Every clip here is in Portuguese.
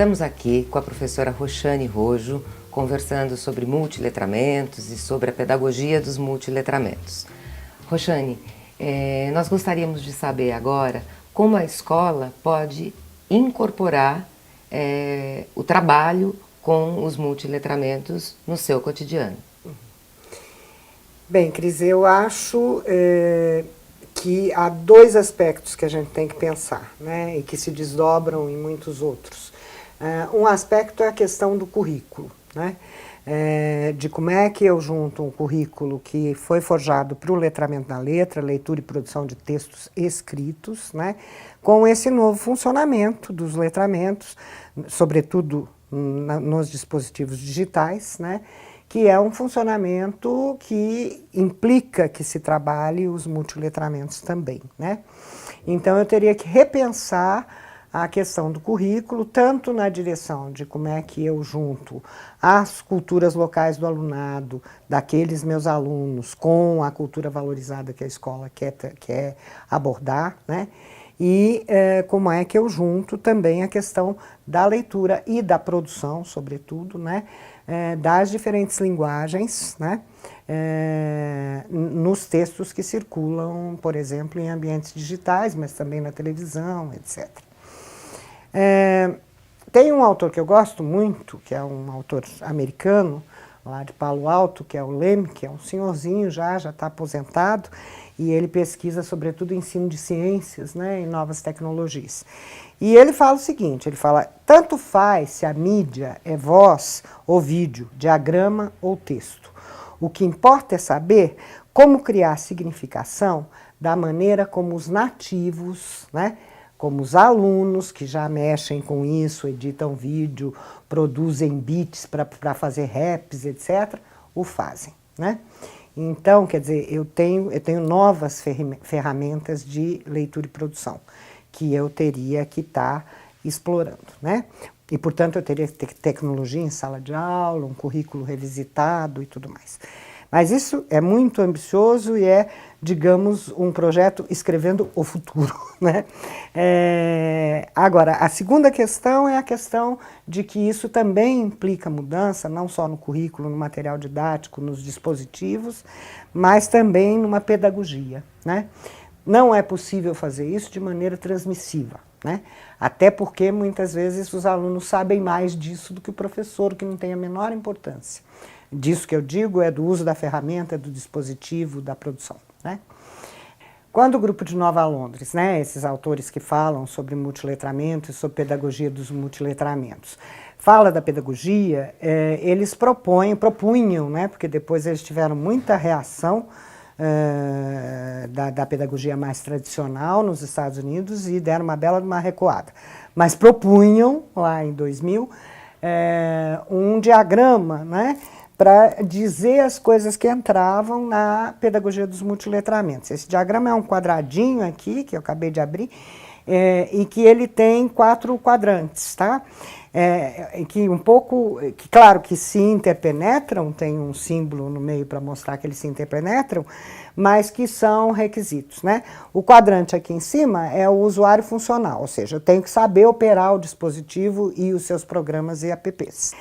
Estamos aqui com a professora Roxane Rojo, conversando sobre multiletramentos e sobre a pedagogia dos multiletramentos. Roxane, nós gostaríamos de saber agora como a escola pode incorporar o trabalho com os multiletramentos no seu cotidiano. Bem, Cris, eu acho que há dois aspectos que a gente tem que pensar, né, e que se desdobram em muitos outros. Um aspecto é a questão do currículo, né, de como é que eu junto um currículo que foi forjado para o letramento da letra, leitura e produção de textos escritos, né, com esse novo funcionamento dos letramentos, sobretudo nos dispositivos digitais, né, que é um funcionamento que implica que se trabalhe os multiletramentos também, né? Então eu teria que repensar a questão do currículo, tanto na direção de como é que eu junto as culturas locais do alunado, daqueles meus alunos, com a cultura valorizada que a escola quer abordar, né? E como é que eu junto também a questão da leitura e da produção, sobretudo, né? Das diferentes linguagens, né? Nos textos que circulam, por exemplo, em ambientes digitais, mas também na televisão, etc. Tem um autor que eu gosto muito, que é um autor americano, lá de Palo Alto, que é o Lem, que é um senhorzinho já está aposentado, e ele pesquisa sobretudo ensino de ciências, né, e novas tecnologias. E ele fala o seguinte, ele fala, tanto faz se a mídia é voz ou vídeo, diagrama ou texto. O que importa é saber como criar significação da maneira como os nativos, né, como os alunos que já mexem com isso, editam vídeo, produzem beats para fazer raps, etc., o fazem, né? Então, quer dizer, eu tenho novas ferramentas de leitura e produção que eu teria que estar explorando, né? E, portanto, eu teria que ter tecnologia em sala de aula, um currículo revisitado e tudo mais. Mas isso é muito ambicioso e é, digamos, um projeto escrevendo o futuro, né? Agora, a segunda questão é a questão de que isso também implica mudança, não só no currículo, no material didático, nos dispositivos, mas também numa pedagogia, né? Não é possível fazer isso de maneira transmissiva, né? Até porque muitas vezes os alunos sabem mais disso do que o professor, que não tem a menor importância. Disso que eu digo é do uso da ferramenta, do dispositivo, da produção, né? Quando o grupo de Nova Londres, né, esses autores que falam sobre multiletramento e sobre pedagogia dos multiletramentos, fala da pedagogia, eles propunham, né, porque depois eles tiveram muita reação da pedagogia mais tradicional nos Estados Unidos e deram uma bela de uma recuada. Mas propunham, lá em 2000, um diagrama, né, para dizer as coisas que entravam na pedagogia dos multiletramentos. Esse diagrama é um quadradinho aqui, que eu acabei de abrir, e que ele tem 4 quadrantes, tá? Que claro que se interpenetram, tem um símbolo no meio para mostrar que eles se interpenetram, mas que são requisitos, né? O quadrante aqui em cima é o usuário funcional, ou seja, eu tenho que saber operar o dispositivo e os seus programas e apps.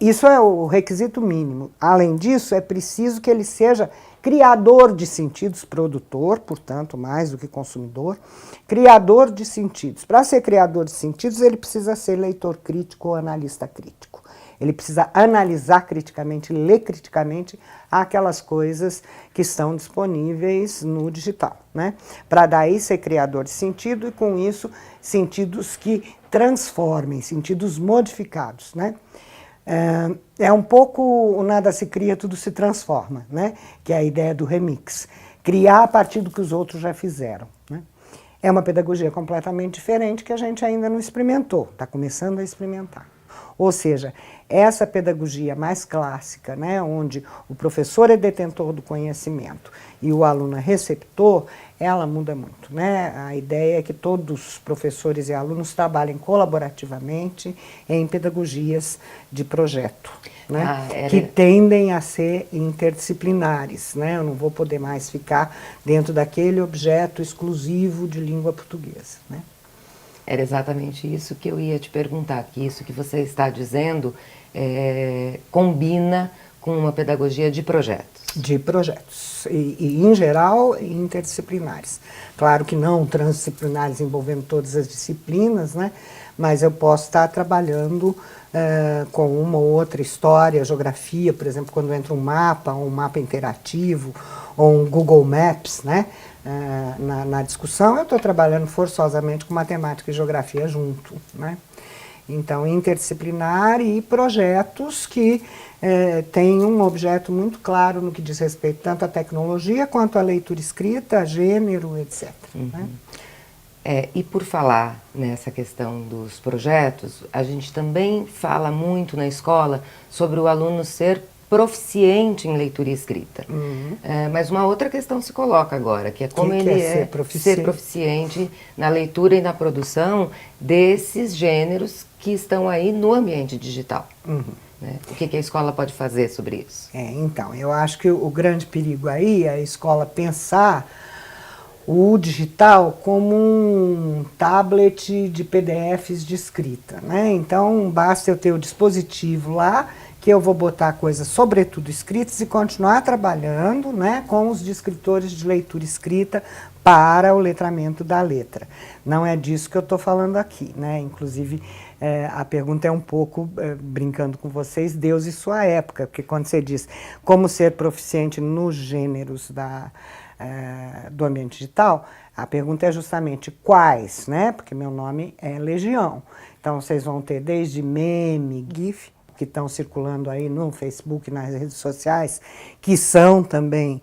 Isso é o requisito mínimo. Além disso, é preciso que ele seja criador de sentidos, produtor, portanto, mais do que consumidor, criador de sentidos. Para ser criador de sentidos, ele precisa ser leitor crítico ou analista crítico. Ele precisa analisar criticamente, ler criticamente aquelas coisas que estão disponíveis no digital, né? Para daí ser criador de sentido e, com isso, sentidos que transformem, sentidos modificados, né? É um pouco o nada se cria, tudo se transforma, né? Que é a ideia do remix. Criar a partir do que os outros já fizeram, né? É uma pedagogia completamente diferente que a gente ainda não experimentou, está começando a experimentar. Ou seja, essa pedagogia mais clássica, né, onde o professor é detentor do conhecimento e o aluno é receptor, ela muda muito, né? A ideia é que todos os professores e alunos trabalhem colaborativamente em pedagogias de projeto, né? Que tendem a ser interdisciplinares, né? Eu não vou poder mais ficar dentro daquele objeto exclusivo de língua portuguesa, né? Era exatamente isso que eu ia te perguntar, que isso que você está dizendo combina com uma pedagogia de projetos. De projetos, e em geral interdisciplinares. Claro que não transdisciplinares envolvendo todas as disciplinas, né? Mas eu posso estar trabalhando com uma ou outra história, geografia, por exemplo, quando entra um mapa interativo, ou um Google Maps, né? Na discussão, eu estou trabalhando forçosamente com matemática e geografia junto, né? Então, interdisciplinar e projetos que têm um objeto muito claro no que diz respeito tanto à tecnologia quanto à leitura escrita, a gênero, etc. Né? E por falar nessa questão dos projetos, a gente também fala muito na escola sobre o aluno ser proficiente em leitura e escrita. Mas uma outra questão se coloca agora, que é como ele é ser proficiente na leitura e na produção desses gêneros que estão aí no ambiente digital. Né? O que a escola pode fazer sobre isso? Então, eu acho que o grande perigo aí é a escola pensar o digital como um tablet de PDFs de escrita, né? Então, basta eu ter o dispositivo lá, que eu vou botar coisas sobretudo escritas e continuar trabalhando, né, com os descritores de leitura escrita para o letramento da letra. Não é disso que eu estou falando aqui, né? Inclusive, a pergunta é um pouco, brincando com vocês, Deus e sua época, porque quando você diz como ser proficiente nos gêneros do ambiente digital, a pergunta é justamente quais, né? Porque meu nome é Legião. Então, vocês vão ter desde meme, GIF, que estão circulando aí no Facebook, nas redes sociais, que são também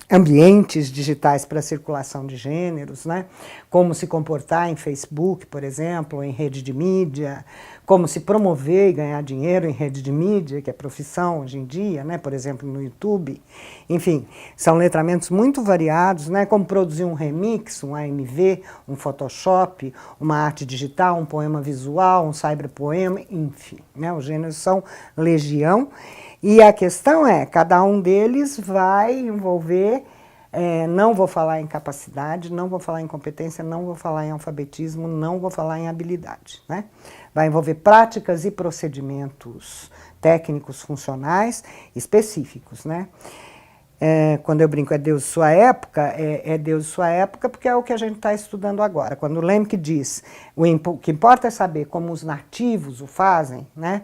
ambientes digitais para circulação de gêneros, né? Como se comportar em Facebook, por exemplo, em rede de mídia, como se promover e ganhar dinheiro em rede de mídia, que é profissão hoje em dia, né? Por exemplo, no YouTube. Enfim, são letramentos muito variados, né? Como produzir um remix, um AMV, um Photoshop, uma arte digital, um poema visual, um cyberpoema, enfim, né? Os gêneros são legião. E a questão é, cada um deles vai envolver, não vou falar em capacidade, não vou falar em competência, não vou falar em alfabetismo, não vou falar em habilidade, né? Vai envolver práticas e procedimentos técnicos funcionais específicos, né? Quando eu brinco é Deus e sua época, é Deus e sua época porque é o que a gente está estudando agora. Quando o Lemke diz, o que importa é saber como os nativos o fazem, né?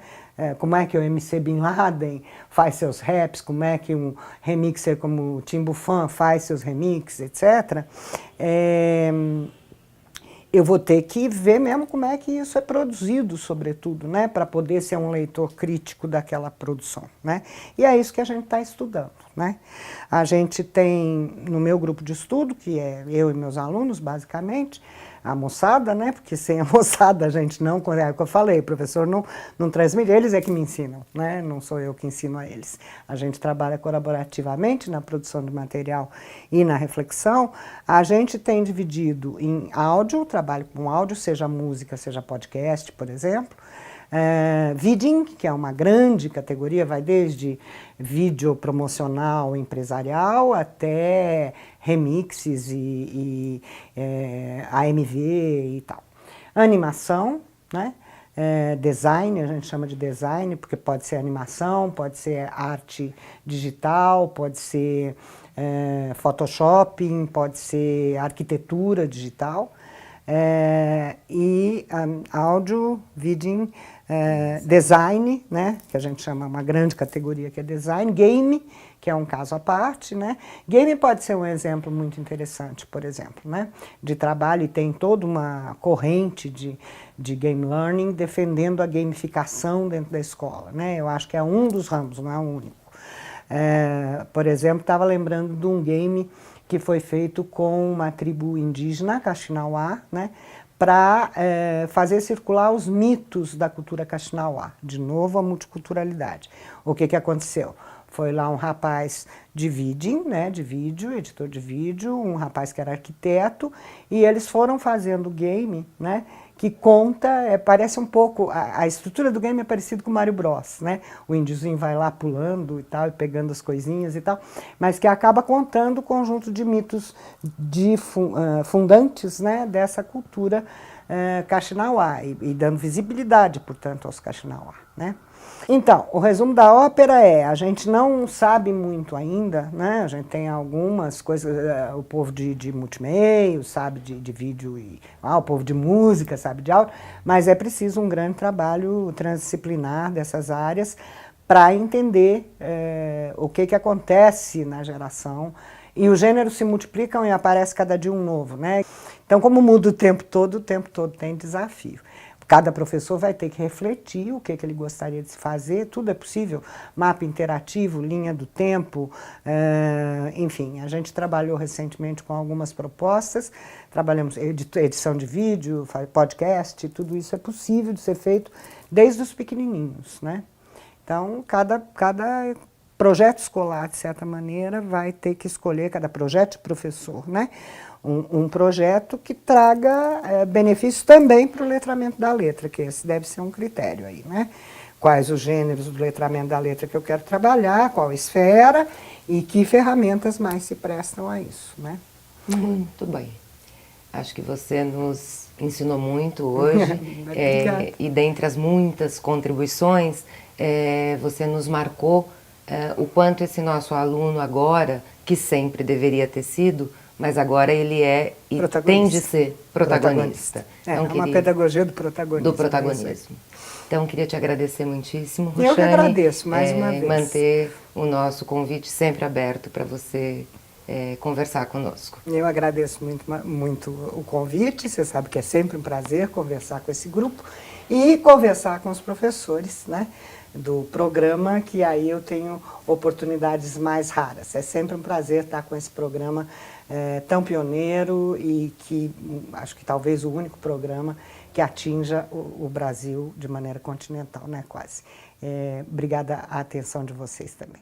Como é que o MC Bin Laden faz seus raps, como é que um remixer como o Timbufan faz seus remixes, etc. Eu vou ter que ver mesmo como é que isso é produzido, sobretudo, né, para poder ser um leitor crítico daquela produção, né? E é isso que a gente está estudando, né? A gente tem, no meu grupo de estudo, que é eu e meus alunos, basicamente, a moçada, né? Porque sem a moçada a gente não... É o que eu falei, o professor não transmite, eles é que me ensinam, né? Não sou eu que ensino a eles. A gente trabalha colaborativamente na produção do material e na reflexão. A gente tem dividido em áudio, trabalho com áudio, seja música, seja podcast, por exemplo. Viding, que é uma grande categoria, vai desde vídeo promocional empresarial até remixes e AMV e tal. Animação, né? Design, a gente chama de design, porque pode ser animação, pode ser arte digital, pode ser Photoshop, pode ser arquitetura digital. Áudio, vídeo, design, né, que a gente chama uma grande categoria que é design, game, que é um caso à parte, né. Game pode ser um exemplo muito interessante, por exemplo, né, de trabalho, e tem toda uma corrente de game learning defendendo a gamificação dentro da escola, né. Eu acho que é um dos ramos, não é o único. Por exemplo, estava lembrando de um game que foi feito com uma tribo indígena, Kaxinawá, né, para fazer circular os mitos da cultura Kaxinawá. De novo, a multiculturalidade. O que aconteceu? Foi lá um rapaz de vídeo, né, de vídeo, editor de vídeo, um rapaz que era arquiteto, e eles foram fazendo game, né, que conta, parece um pouco, a estrutura do game é parecida com o Mario Bros, né? O índiozinho vai lá pulando e tal, e pegando as coisinhas e tal, mas que acaba contando o conjunto de mitos fundantes, né, dessa cultura Kaxinawa e dando visibilidade, portanto, aos Kaxinawa, né? Então, o resumo da ópera a gente não sabe muito ainda, né? A gente tem algumas coisas, o povo de multimeio sabe de vídeo, o povo de música sabe de áudio, mas é preciso um grande trabalho transdisciplinar dessas áreas para entender o que acontece na geração. E os gêneros se multiplicam e aparece cada dia um novo, né? Então, como muda o tempo todo tem desafio. Cada professor vai ter que refletir o que ele gostaria de fazer, tudo é possível, mapa interativo, linha do tempo, enfim, a gente trabalhou recentemente com algumas propostas, trabalhamos edição de vídeo, podcast, tudo isso é possível de ser feito desde os pequenininhos, né? Então, cada projeto escolar, de certa maneira, vai ter que escolher, cada projeto de professor, né? Um projeto que traga benefícios também para o letramento da letra, que esse deve ser um critério aí, né? Quais os gêneros do letramento da letra que eu quero trabalhar, qual esfera e que ferramentas mais se prestam a isso, né? Muito bem. Acho que você nos ensinou muito hoje e dentre as muitas contribuições, você nos marcou o quanto esse nosso aluno agora, que sempre deveria ter sido, mas agora ele é e tem de ser protagonista. Então, uma pedagogia do protagonismo. Do protagonismo. Então, queria te agradecer muitíssimo, Roxane. Eu que agradeço, mais uma vez. Manter o nosso convite sempre aberto para você conversar conosco. Eu agradeço muito o convite, você sabe que é sempre um prazer conversar com esse grupo e conversar com os professores, né, do programa, que aí eu tenho oportunidades mais raras. É sempre um prazer estar com esse programa tão pioneiro e que acho que talvez o único programa que atinja o Brasil de maneira continental, né, quase. Obrigada à atenção de vocês também.